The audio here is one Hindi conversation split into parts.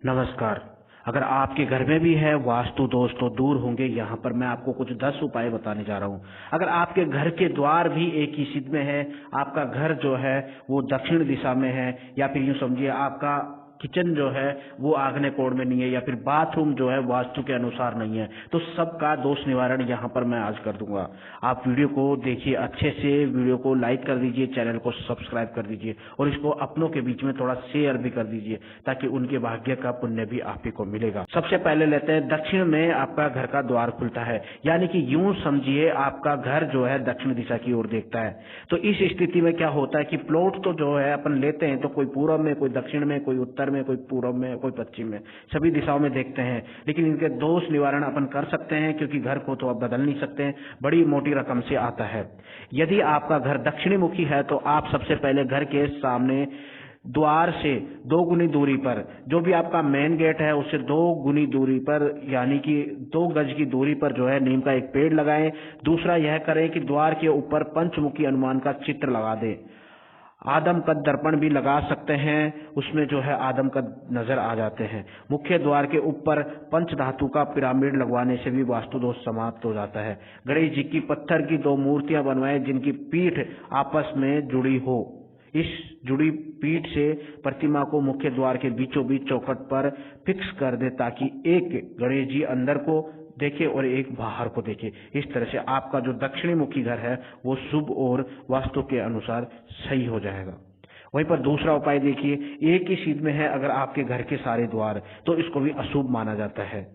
नमस्कार। अगर आपके घर में भी है वास्तु दोष तो दूर होंगे। यहाँ पर मैं आपको कुछ 10 उपाय बताने जा रहा हूँ। अगर आपके घर के द्वार भी एक ही सिद्ध में है, आपका घर जो है वो दक्षिण दिशा में है, या फिर यूँ समझिए आपका किचन जो है वो आग्नेय कोण में नहीं है, या फिर बाथरूम जो है वास्तु के अनुसार नहीं है, तो सबका दोष निवारण यहाँ पर मैं आज कर दूंगा। आप वीडियो को देखिए अच्छे से, वीडियो को लाइक कर दीजिए, चैनल को सब्सक्राइब कर दीजिए और इसको अपनों के बीच में थोड़ा शेयर भी कर दीजिए, ताकि उनके भाग्य का पुण्य भी आप ही को मिलेगा। सबसे पहले लेते हैं, दक्षिण में आपका घर का द्वार खुलता है, यानी कि यूं समझिए आपका घर जो है दक्षिण दिशा की ओर देखता है। तो इस स्थिति में क्या होता है कि प्लॉट तो जो है अपन लेते हैं तो कोई पूर्व में, कोई दक्षिण में, कोई उत्तर में, कोई पूर्व में, कोई पश्चिम में, सभी दिशाओं में देखते हैं। लेकिन इनके दोष निवारण अपन कर सकते हैं, क्योंकि घर को तो आप बदल नहीं सकते हैं, बड़ी मोटी रकम से आता है। यदि आपका घर दक्षिणी मुखी है तो आप सबसे पहले घर के सामने द्वार से 2 गुनी दूरी पर, जो भी आपका मेन गेट है उससे 2 गुनी दूरी पर, यानी कि 2 गज की दूरी पर जो है नीम का एक पेड़ लगाएं। दूसरा यह करें कि द्वार के ऊपर पंचमुखी हनुमान का चित्र लगा दें। आदम कद दर्पण भी लगा सकते हैं, उसमें जो है आदम कद नजर आ जाते हैं। मुख्य द्वार के ऊपर पंच धातु का पिरामिड लगवाने से भी वास्तु दोष समाप्त हो जाता है। गणेश जी की पत्थर की 2 मूर्तियां बनवाएं जिनकी पीठ आपस में जुड़ी हो। इस जुड़ी पीठ से प्रतिमा को मुख्य द्वार के बीचों बीच चौखट पर फिक्स कर दे, ताकि एक गणेश जी अंदर को देखे और एक बाहर को देखे। इस तरह से आपका जो दक्षिणी मुखी घर है वो शुभ और वास्तु के अनुसार सही हो जाएगा। वहीं पर दूसरा उपाय देखिए, एक ही सिद्ध में है अगर आपके घर के सारे द्वार, तो इसको भी अशुभ माना जाता है,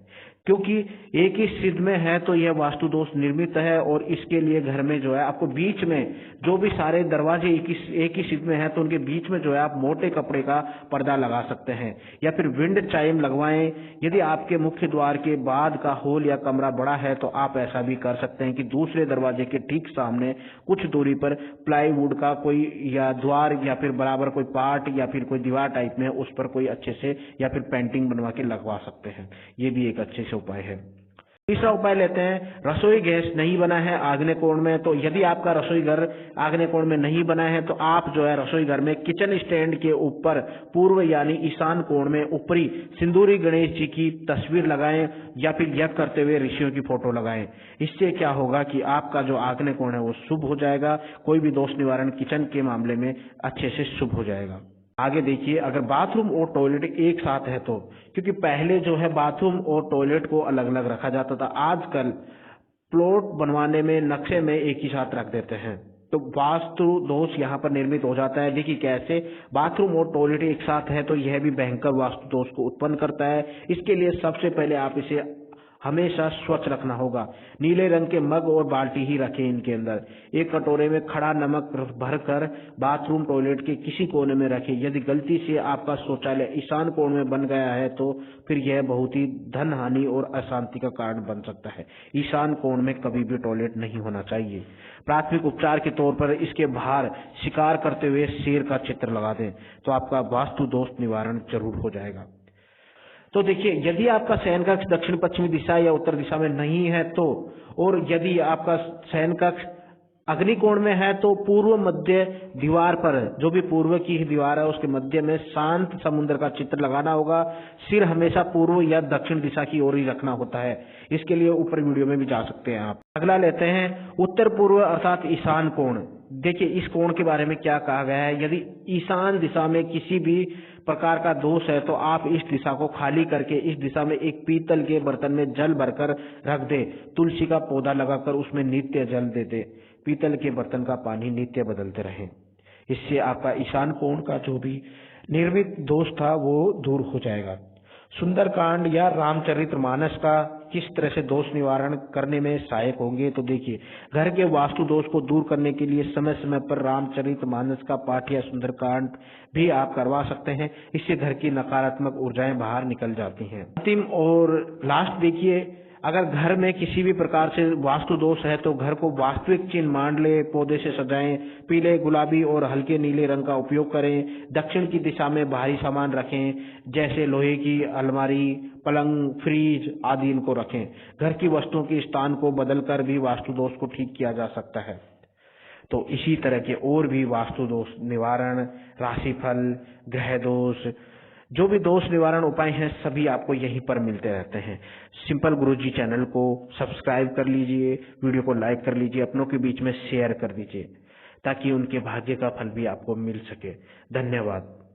क्योंकि एक ही सिद्ध में है तो यह वास्तु दोष निर्मित है। और इसके लिए घर में जो है आपको बीच में जो भी सारे दरवाजे एक ही सिद्ध में है तो उनके बीच में जो है आप मोटे कपड़े का पर्दा लगा सकते हैं, या फिर विंड चाइम लगवाएं। यदि आपके मुख्य द्वार के बाद का हॉल या कमरा बड़ा है तो आप ऐसा भी कर सकते हैं कि दूसरे दरवाजे के ठीक सामने कुछ दूरी पर प्लाईवुड का कोई या द्वार, या फिर बराबर कोई पार्ट, या फिर कोई दीवार टाइप में उस पर कोई अच्छे से या फिर पेंटिंग बनवा के लगवा सकते हैं। ये भी एक अच्छे से उपाय है। तीसरा उपाय लेते हैं, रसोई गैस नहीं बना है आग्नेय कोण में, तो यदि आपका रसोई घर आग्नेय कोण में नहीं बना है तो आप जो है रसोई घर में किचन स्टैंड के ऊपर पूर्व यानी ईशान कोण में ऊपरी सिंदूरी गणेश जी की तस्वीर लगाएं, या फिर यज्ञ करते हुए ऋषियों की फोटो लगाएं। इससे क्या होगा कि आपका जो आग्नेय कोण है वो शुभ हो जाएगा। कोई भी दोष निवारण किचन के मामले में अच्छे से शुभ हो जाएगा। आगे देखिए, अगर बाथरूम और टॉयलेट एक साथ है तो, क्योंकि पहले जो है बाथरूम और टॉयलेट को अलग अलग रखा जाता था, आजकल प्लॉट बनवाने में नक्शे में एक ही साथ रख देते हैं, तो वास्तु दोष यहाँ पर निर्मित हो जाता है। देखिए कैसे, बाथरूम और टॉयलेट एक साथ है तो यह भी भयंकर वास्तु दोष को उत्पन्न करता है। इसके लिए सबसे पहले आप इसे हमेशा स्वच्छ रखना होगा। नीले रंग के मग और बाल्टी ही रखें इनके अंदर। एक कटोरे में खड़ा नमक भरकर बाथरूम टॉयलेट के किसी कोने में रखें। यदि गलती से आपका शौचालय ईशान कोण में बन गया है तो फिर यह बहुत ही धन हानि और अशांति का कारण बन सकता है। ईशान कोण में कभी भी टॉयलेट नहीं होना चाहिए। प्राथमिक उपचार के तौर पर इसके बाहर शिकार करते हुए शेर का चित्र लगा दें, तो आपका वास्तु दोष निवारण जरूर हो जाएगा। तो देखिए, यदि आपका शयन कक्ष दक्षिण पश्चिमी दिशा या उत्तर दिशा में नहीं है तो, और यदि आपका शयन कक्ष अग्निकोण में है तो पूर्व मध्य दीवार पर, जो भी पूर्व की दीवार है उसके मध्य में शांत समुद्र का चित्र लगाना होगा। सिर हमेशा पूर्व या दक्षिण दिशा की ओर ही रखना होता है। इसके लिए ऊपर वीडियो में भी जा सकते हैं आप। अगला लेते हैं उत्तर पूर्व अर्थात ईशान कोण। देखिए इस कोण के बारे में क्या कहा गया है, यदि ईशान दिशा में किसी भी प्रकार का दोष है तो आप इस दिशा को खाली करके इस दिशा में एक पीतल के बर्तन में जल भरकर रख दे। तुलसी का पौधा लगाकर उसमें नित्य जल दे दे। पीतल के बर्तन का पानी नित्य बदलते रहें। इससे आपका ईशान कोण का जो भी निर्मित दोष था वो दूर हो जाएगा। सुंदरकांड या रामचरितमानस का किस तरह से दोष निवारण करने में सहायक होंगे, तो देखिए, घर के वास्तु दोष को दूर करने के लिए समय समय पर रामचरितमानस का पाठ या सुंदरकांड भी आप करवा सकते हैं। इससे घर की नकारात्मक ऊर्जाएं बाहर निकल जाती हैं। अंतिम और लास्ट देखिए, अगर घर में किसी भी प्रकार से वास्तु दोष है तो घर को वास्तविक चिन्ह मान ले, पौधे से सजाएं, पीले, गुलाबी और हल्के नीले रंग का उपयोग करें। दक्षिण की दिशा में भारी सामान रखें, जैसे लोहे की अलमारी, पलंग, फ्रीज आदि इनको रखें। घर की वस्तुओं के स्थान को बदलकर भी वास्तु दोष को ठीक किया जा सकता है। तो इसी तरह के और भी वास्तु दोष निवारण, राशिफल, ग्रह दोष, जो भी दोष निवारण उपाय हैं सभी आपको यहीं पर मिलते रहते हैं। सिंपल गुरुजी चैनल को सब्सक्राइब कर लीजिए, वीडियो को लाइक कर लीजिए, अपनों के बीच में शेयर कर दीजिए ताकि उनके भाग्य का फल भी आपको मिल सके। धन्यवाद।